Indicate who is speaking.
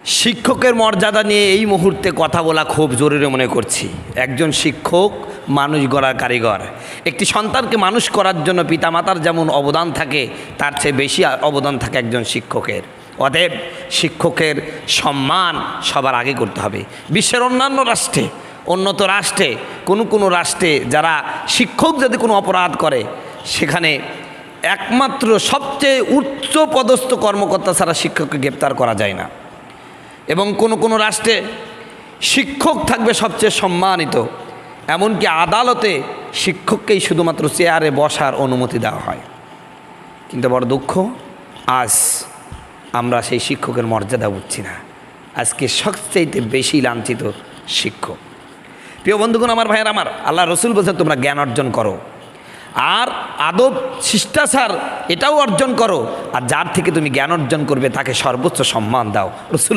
Speaker 1: শিক্ষকের মর্যাদা নিয়ে এই মুহূর্তে কথা বলা খুব জরুরি মনে করছি। একজন শিক্ষক মানুষ গড়ার কারিগর। একটি সন্তানকে মানুষ করার জন্য পিতামাতার যেমন অবদান থাকে, তার চেয়ে বেশি অবদান থাকে একজন শিক্ষকের। অতএব শিক্ষকের সম্মান সবার আগে করতে হবে। বিশ্বের অন্যান্য রাষ্ট্রে, উন্নত রাষ্ট্রে, কোনো রাষ্ট্রে যারা শিক্ষক যদি কোনো অপরাধ করে, সেখানে একমাত্র সবচেয়ে উচ্চ পদস্থ কর্মকর্তা ছাড়া শিক্ষককে গ্রেপ্তার করা যায় না। এবং কোনো রাষ্ট্রে শিক্ষক থাকবে সবচেয়ে সম্মানিত, এমনকি আদালতে শিক্ষককেই শুধুমাত্র চেয়ারে বসার অনুমতি দেওয়া হয়। কিন্তু বড় দুঃখ, আজ আমরা সেই শিক্ষকের মর্যাদা বুঝছি না। আজকে সবচেয়ে বেশি লাঞ্ছিত শিক্ষক। প্রিয় বন্ধুগণ, আমার ভাইয়ের, আমার আল্লাহ রসুল বলছেন তোমরা জ্ঞান অর্জন করো, আর আদব শিষ্টাচার এটাও অর্জন করো, আর যার থেকে তুমি জ্ঞান অর্জন করবে তাকে সর্বোচ্চ সম্মান দাও। রসুল